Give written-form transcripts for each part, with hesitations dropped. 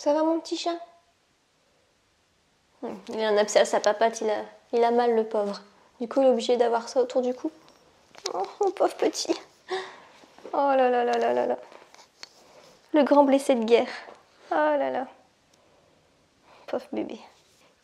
Ça va mon petit chat? Il a un abcès à sa papate, il a mal le pauvre. Du coup il est obligé d'avoir ça autour du cou. Oh mon pauvre petit. Oh là là là là là là. Le grand blessé de guerre. Oh là là. Pauvre bébé.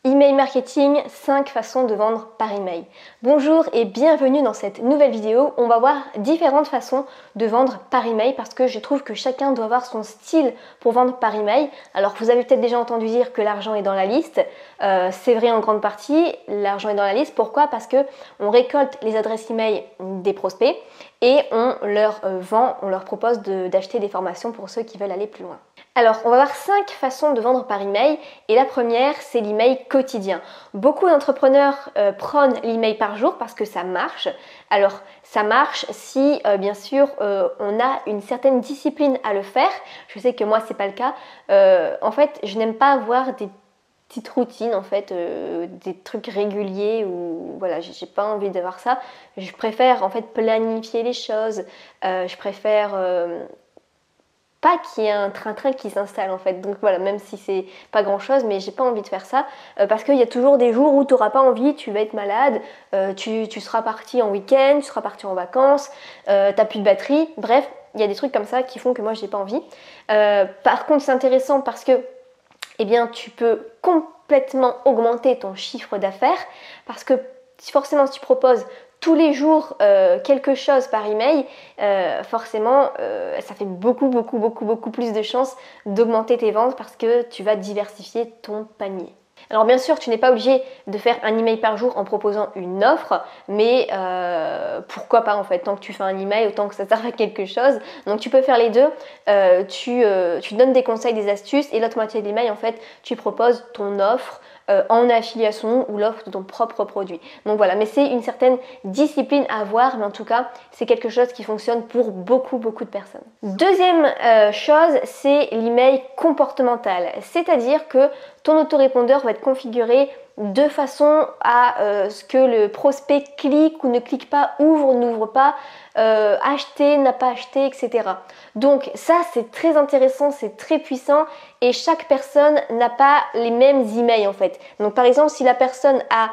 Email marketing, 5 façons de vendre par email. Bonjour et bienvenue dans cette nouvelle vidéo. On va voir différentes façons de vendre par email parce que je trouve que chacun doit avoir son style pour vendre par email. Alors vous avez peut-être déjà entendu dire que l'argent est dans la liste. C'est vrai en grande partie, l'argent est dans la liste. Pourquoi? Parce que on récolte les adresses email des prospects et on leur vend, on leur propose d'acheter des formations pour ceux qui veulent aller plus loin. Alors, on va voir 5 façons de vendre par email et la première, c'est l'email quotidien. Beaucoup d'entrepreneurs prônent l'email par jour parce que ça marche. Alors, ça marche si, bien sûr, on a une certaine discipline à le faire. Je sais que moi, c'est pas le cas. En fait, je n'aime pas avoir des petites routines, en fait, des trucs réguliers ou voilà, j'ai pas envie d'avoir ça. Je préfère, en fait, planifier les choses. Je préfère... pas qu'il y ait un train-train qui s'installe en fait, donc voilà, même si c'est pas grand chose, mais j'ai pas envie de faire ça parce qu'il y a toujours des jours où tu n'auras pas envie, tu vas être malade, tu seras parti en week-end, tu seras parti en vacances, t'as plus de batterie, bref, il y a des trucs comme ça qui font que moi j'ai pas envie. Par contre c'est intéressant parce que eh bien, tu peux complètement augmenter ton chiffre d'affaires parce que forcément si tu proposes tous les jours quelque chose par email, forcément ça fait beaucoup plus de chances d'augmenter tes ventes parce que tu vas diversifier ton panier. Alors bien sûr, tu n'es pas obligé de faire un email par jour en proposant une offre, mais pourquoi pas en fait, tant que tu fais un email, autant que ça serve à quelque chose. Donc tu peux faire les deux, tu donnes des conseils, des astuces et l'autre moitié de l'email en fait, tu proposes ton offre en affiliation ou l'offre de ton propre produit. Donc voilà, mais c'est une certaine discipline à avoir, mais en tout cas, c'est quelque chose qui fonctionne pour beaucoup de personnes. Deuxième chose, c'est l'email comportemental, c'est-à-dire que ton autorépondeur va être configuré de façon à ce que le prospect clique ou ne clique pas, ouvre, n'ouvre pas, acheter, n'a pas acheté, etc. Donc ça c'est très intéressant, c'est très puissant et chaque personne n'a pas les mêmes emails en fait. Donc par exemple si la personne a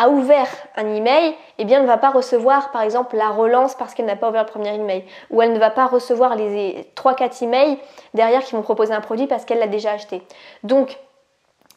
ouvert un email, eh bien elle ne va pas recevoir par exemple la relance parce qu'elle n'a pas ouvert le premier email, ou elle ne va pas recevoir les 3-4 emails derrière qui vont proposer un produit parce qu'elle l'a déjà acheté. Donc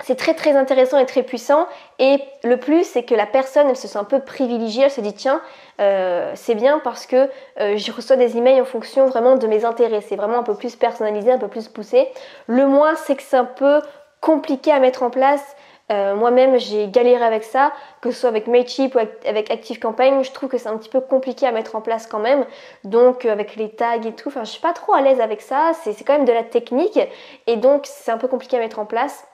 c'est très intéressant et très puissant et le plus c'est que la personne elle se sent un peu privilégiée, elle se dit tiens c'est bien parce que je reçois des emails en fonction vraiment de mes intérêts, c'est vraiment un peu plus personnalisé, un peu plus poussé. Le moins c'est que c'est un peu compliqué à mettre en place. Moi-même j'ai galéré avec ça, que ce soit avec Mailchimp ou avec ActiveCampaign, je trouve que c'est un petit peu compliqué à mettre en place quand même, donc avec les tags et tout, enfin je suis pas trop à l'aise avec ça, c'est quand même de la technique et donc c'est un peu compliqué à mettre en place.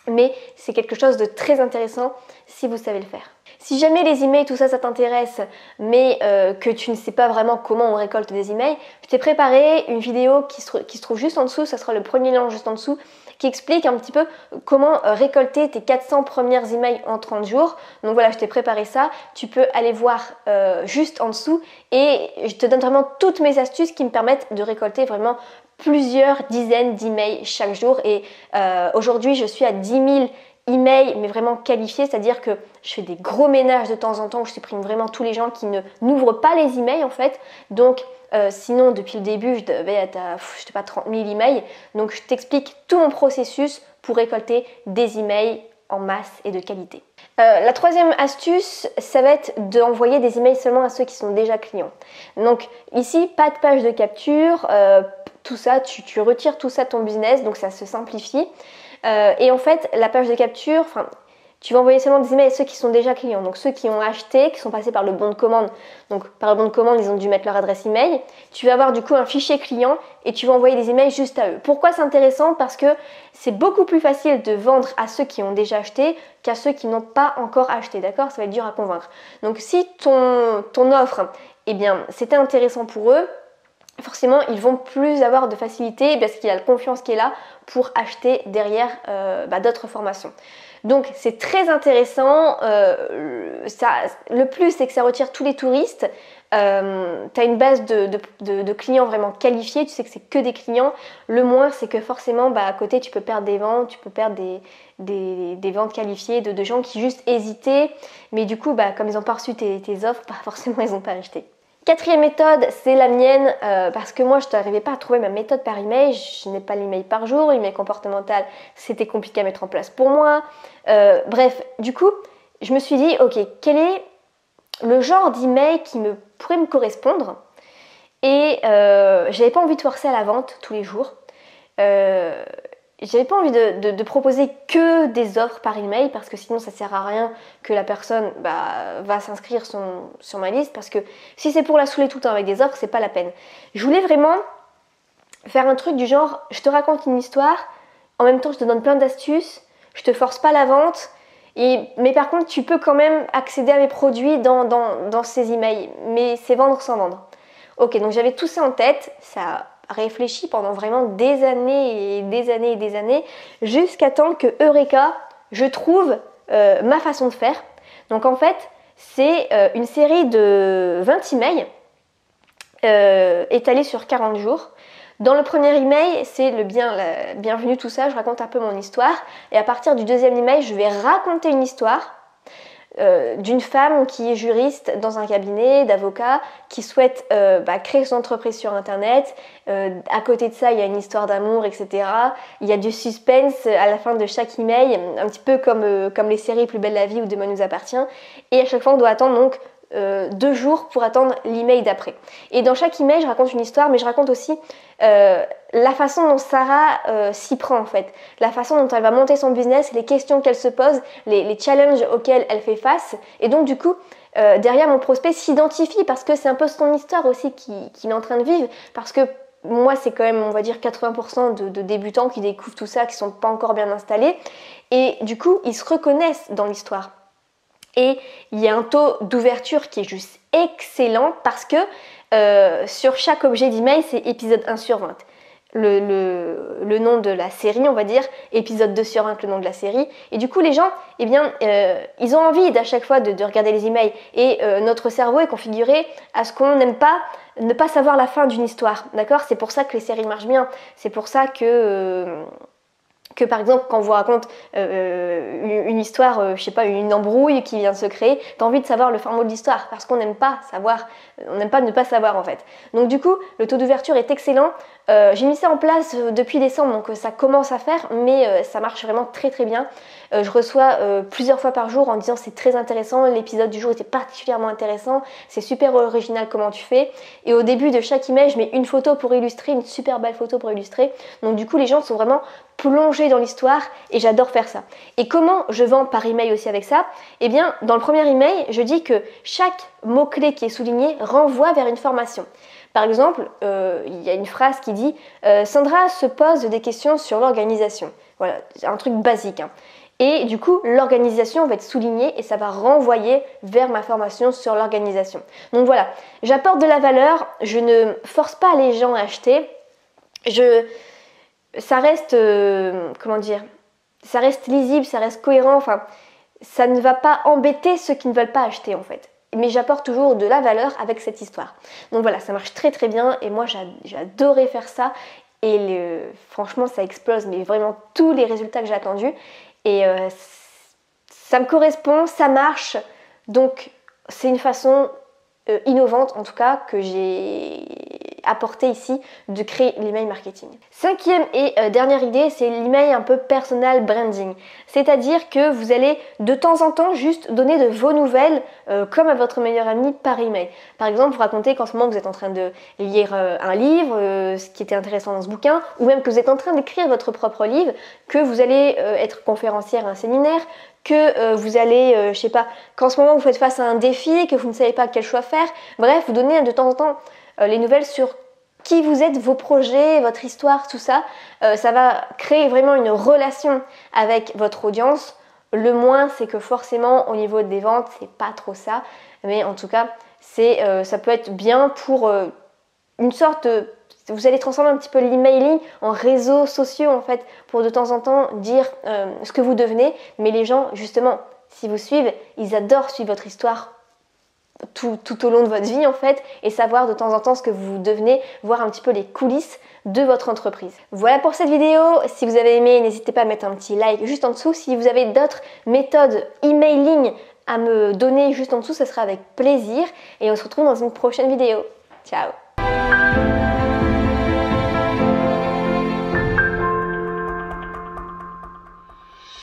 Mais c'est quelque chose de très intéressant si vous savez le faire. Si jamais les emails, tout ça, ça t'intéresse, mais que tu ne sais pas vraiment comment on récolte des emails, je t'ai préparé une vidéo qui se trouve juste en dessous, ça sera le premier lien juste en dessous, qui explique un petit peu comment récolter tes 400 premières emails en 30 jours. Donc voilà, je t'ai préparé ça, tu peux aller voir juste en dessous et je te donne vraiment toutes mes astuces qui me permettent de récolter vraiment plusieurs dizaines d'emails chaque jour et aujourd'hui je suis à 10 000 emails mais vraiment qualifiés, c'est-à-dire que je fais des gros ménages de temps en temps où je supprime vraiment tous les gens qui n'ouvrent pas les emails en fait, donc sinon depuis le début je devais être à je sais pas, 30 000 emails, donc je t'explique tout mon processus pour récolter des emails en masse et de qualité. La troisième astuce, ça va être d'envoyer des emails seulement à ceux qui sont déjà clients. Donc ici, pas de page de capture, tout ça, tu retires tout ça de ton business, donc ça se simplifie. Et en fait, la page de capture, tu vas envoyer seulement des emails à ceux qui sont déjà clients, donc ceux qui ont acheté, qui sont passés par le bon de commande. Donc par le bon de commande, ils ont dû mettre leur adresse email. Tu vas avoir du coup un fichier client et tu vas envoyer des emails juste à eux. Pourquoi c'est intéressant? Parce que c'est beaucoup plus facile de vendre à ceux qui ont déjà acheté qu'à ceux qui n'ont pas encore acheté, d'accord? Ça va être dur à convaincre. Donc si ton offre, eh bien, c'était intéressant pour eux, forcément ils vont plus avoir de facilité parce qu'il y a la confiance qui est là pour acheter derrière d'autres formations. Donc c'est très intéressant. Le plus, c'est que ça retire tous les touristes. Tu as une base de clients vraiment qualifiés, tu sais que c'est que des clients. Le moins, c'est que forcément, à côté, tu peux perdre des ventes, tu peux perdre des ventes qualifiées de gens qui juste hésitaient. Mais du coup, comme ils n'ont pas reçu tes offres, forcément, ils n'ont pas acheté. Quatrième méthode, c'est la mienne, parce que moi je n'arrivais pas à trouver ma méthode par email. Je n'ai pas l'email par jour, l'email comportemental c'était compliqué à mettre en place pour moi. Bref, du coup, je me suis dit, ok, quel est le genre d'email qui pourrait me correspondre? Et j'avais pas envie de forcer à la vente tous les jours. J'avais pas envie de proposer que des offres par email parce que sinon ça sert à rien que la personne va s'inscrire sur ma liste, parce que si c'est pour la saouler tout le temps avec des offres, c'est pas la peine. Je voulais vraiment faire un truc du genre, je te raconte une histoire, en même temps je te donne plein d'astuces, je te force pas à la vente, mais par contre tu peux quand même accéder à mes produits dans ces emails, mais c'est vendre sans vendre. Ok, donc j'avais tout ça en tête, ça réfléchi pendant vraiment des années et des années et des années, jusqu'à temps que Eureka, je trouve ma façon de faire. Donc en fait, c'est une série de 20 emails étalés sur 40 jours. Dans le premier email, c'est la bienvenue, tout ça, je raconte un peu mon histoire. Et à partir du deuxième email, je vais raconter une histoire d'une femme qui est juriste dans un cabinet d'avocats, qui souhaite créer son entreprise sur internet. À côté de ça, il y a une histoire d'amour, etc. Il y a du suspense à la fin de chaque email, un petit peu comme les séries Plus belle la vie ou Demain nous appartient. Et à chaque fois, on doit attendre donc 2 jours pour attendre l'email d'après. Et dans chaque email, je raconte une histoire, mais je raconte aussi la façon dont Sarah s'y prend en fait, la façon dont elle va monter son business, les questions qu'elle se pose, les challenges auxquels elle fait face. Et donc du coup, derrière, mon prospect s'identifie parce que c'est un peu son histoire aussi qu'il est en train de vivre, parce que moi, c'est quand même, on va dire, 80% de débutants qui découvrent tout ça, qui ne sont pas encore bien installés. Et du coup, ils se reconnaissent dans l'histoire. Et il y a un taux d'ouverture qui est juste excellent parce que sur chaque objet d'email, c'est épisode 1 sur 20. Le nom de la série, on va dire, épisode 2 sur 20, le nom de la série. Et du coup, les gens, ils ont envie à chaque fois de regarder les emails. Et notre cerveau est configuré à ce qu'on n'aime pas ne pas savoir la fin d'une histoire. D'accord ? C'est pour ça que les séries marchent bien. C'est pour ça que par exemple, quand on vous raconte une histoire, je sais pas, une embrouille qui vient de se créer, t'as envie de savoir le fin mot de l'histoire, parce qu'on n'aime pas savoir, on n'aime pas ne pas savoir en fait. Donc du coup, le taux d'ouverture est excellent. J'ai mis ça en place depuis décembre, donc ça commence à faire, mais ça marche vraiment très très bien. Je reçois plusieurs fois par jour en disant c'est très intéressant, l'épisode du jour était particulièrement intéressant, c'est super original comment tu fais. Et au début de chaque email, je mets une photo pour illustrer, une super belle photo pour illustrer. Donc du coup, les gens sont vraiment plongés dans l'histoire et j'adore faire ça. Et comment je vends par email aussi avec ça? Eh bien, dans le premier email, je dis que chaque mot-clé qui est souligné renvoie vers une formation. Par exemple, il y a une phrase qui dit Sandra se pose des questions sur l'organisation. Voilà, c'est un truc basique. Hein. Et du coup, l'organisation va être soulignée et ça va renvoyer vers ma formation sur l'organisation. Donc voilà, j'apporte de la valeur, je ne force pas les gens à acheter. Ça reste, ça reste lisible, ça reste cohérent. Enfin, ça ne va pas embêter ceux qui ne veulent pas acheter en fait. Mais j'apporte toujours de la valeur avec cette histoire. Donc voilà, ça marche très très bien et moi j'adorais faire ça. Et franchement, ça explose, mais vraiment tous les résultats que j'ai attendus. Et ça me correspond, ça marche. Donc c'est une façon innovante en tout cas que j'ai apporté ici de créer l'email marketing. Cinquième et dernière idée, c'est l'email un peu personal branding. C'est-à-dire que vous allez de temps en temps juste donner de vos nouvelles comme à votre meilleur ami par email. Par exemple, vous racontez qu'en ce moment vous êtes en train de lire un livre, ce qui était intéressant dans ce bouquin, ou même que vous êtes en train d'écrire votre propre livre, que vous allez être conférencière à un séminaire, que vous allez, je sais pas, qu'en ce moment vous faites face à un défi, que vous ne savez pas quel choix faire. Bref, vous donnez de temps en temps les nouvelles sur qui vous êtes, vos projets, votre histoire, tout ça. Ça va créer vraiment une relation avec votre audience. Le moins, c'est que forcément, au niveau des ventes, c'est pas trop ça. Mais en tout cas, ça peut être bien pour une sorte de Vous allez transformer un petit peu l'emailing en réseaux sociaux en fait, pour de temps en temps dire ce que vous devenez. Mais les gens, justement, si vous suivent, ils adorent suivre votre histoire tout au long de votre vie en fait, et savoir de temps en temps ce que vous devenez, voir un petit peu les coulisses de votre entreprise. Voilà pour cette vidéo. Si vous avez aimé, n'hésitez pas à mettre un petit like juste en dessous. Si vous avez d'autres méthodes emailing à me donner juste en dessous, ce sera avec plaisir. Et on se retrouve dans une prochaine vidéo. Ciao!